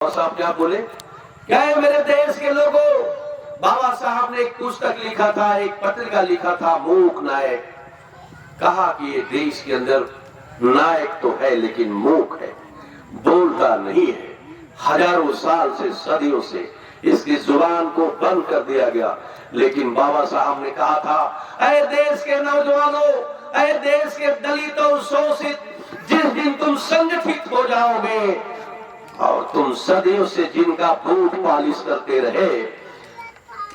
बाबा साहब क्या बोले, क्या है मेरे देश के लोगों, बाबा साहब ने एक पुस्तक लिखा था, एक पत्रिका लिखा था, मूक नायक। कहा कि ये देश के अंदर नायक तो है लेकिन मूक है, बोलता नहीं है। हजारों साल से, सदियों से इसकी जुबान को बंद कर दिया गया। लेकिन बाबा साहब ने कहा था, ऐ देश के नौजवानों, ऐ देश के दलितों, शोषित, जिस दिन तुम संगठित हो जाओगे और तुम सदियों से जिनका बूट पालिश करते रहे,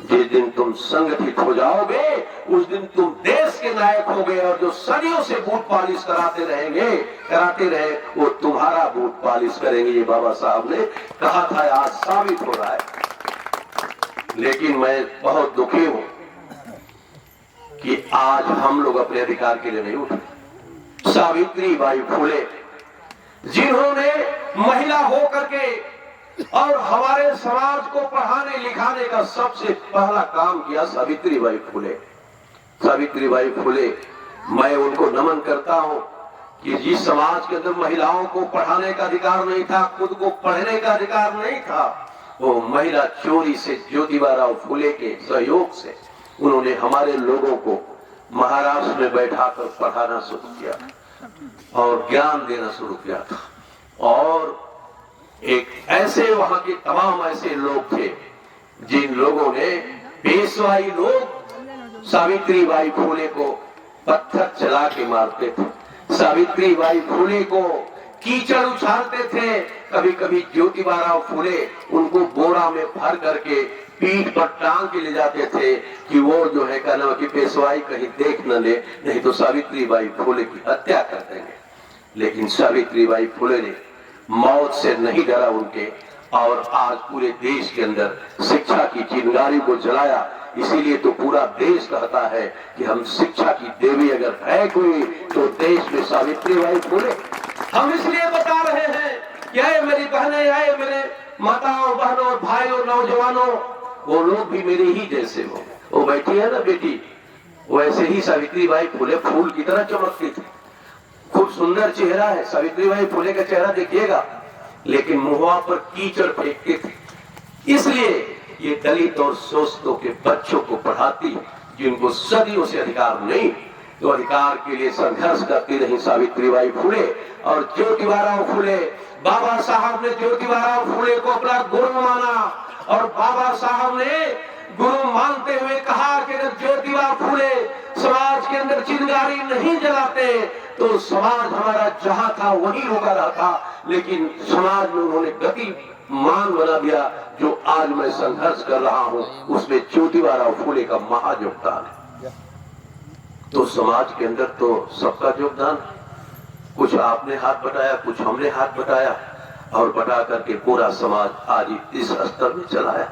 जिस दिन तुम संगठित हो जाओगे उस दिन तुम देश के नायक होगे, और जो सदियों से बूट पालिश कराते रहे वो तुम्हारा बूट पालिश करेंगे। ये बाबा साहब ने कहा था, आज साबित हो रहा है। लेकिन मैं बहुत दुखी हूं कि आज हम लोग अपने अधिकार के लिए नहीं उठे। सावित्री बाई फुले, जिन्होंने महिला होकर के और हमारे समाज को पढ़ाने लिखाने का सबसे पहला काम किया, सावित्री बाई फुले। सावित्री बाई फुले, मैं उनको नमन करता हूं कि जिस समाज के अंदर महिलाओं को पढ़ाने का अधिकार नहीं था, खुद को पढ़ने का अधिकार नहीं था, वो महिला चोरी से ज्योतिबा फुले के सहयोग से उन्होंने हमारे लोगों को महाराष्ट्र में बैठाकर पढ़ाना शुरू किया और ज्ञान देना शुरू किया था। और एक ऐसे वहां के तमाम ऐसे लोग थे जिन लोगों ने, पेशवाई लोग सावित्री बाई फुले को पत्थर चला के मारते थे, सावित्री बाई फुले को कीचड़ उछालते थे। कभी कभी ज्योतिबा फुले उनको बोरा में भर करके पीठ पर टांग के ले जाते थे कि वो जो है कहना कि पेशवाई कहीं देख न ले, नहीं तो सावित्री बाई फुले की हत्या कर देंगे। लेकिन सावित्री बाई फुले ने मौत से नहीं डरा उनके, और आज पूरे देश के अंदर शिक्षा की चिंगारी को जलाया। इसीलिए तो पूरा देश कहता है कि हम शिक्षा की देवी अगर है कोई तो देश में सावित्री बाई फुले। हम इसलिए बता रहे हैं कि आए मेरी बहनें, आए मेरे माताओं, बहनों, भाइयों, नौजवानों, वो लोग भी मेरे ही जैसे हो। वो बैठी है ना बेटी, वो ऐसे ही सावित्री बाई फुले फूल की तरह चमकती थी। खूब सुंदर चेहरा है सावित्री बाई फुले का चेहरा, देखिएगा, लेकिन मुंह पर कीचड़ फेंकते थे। इसलिए ये दलित और शोषितों के बच्चों को पढ़ाती, जिनको सदियों से अधिकार नहीं, तो अधिकार के लिए संघर्ष करती रही सावित्री बाई फुले और ज्योतिबा फुले। बाबा साहब ने ज्योतिबा फुले को अपना गुरु माना, और बाबा साहब ने गुरु मानते हुए कहा कि अगर ज्योतिबा फुले समाज के अंदर चिंगारी नहीं जलाते तो समाज हमारा जहां था वहीं रुका रहता। लेकिन समाज में उन्होंने गति मान बना दिया। जो आज मैं संघर्ष कर रहा हूं उसमें ज्योतिबा फुले का महायोगदान है। तो समाज के अंदर तो सबका योगदान, कुछ आपने हाथ बटाया, कुछ हमने हाथ बटाया, और बटा करके पूरा समाज आज इस स्तर में चला है।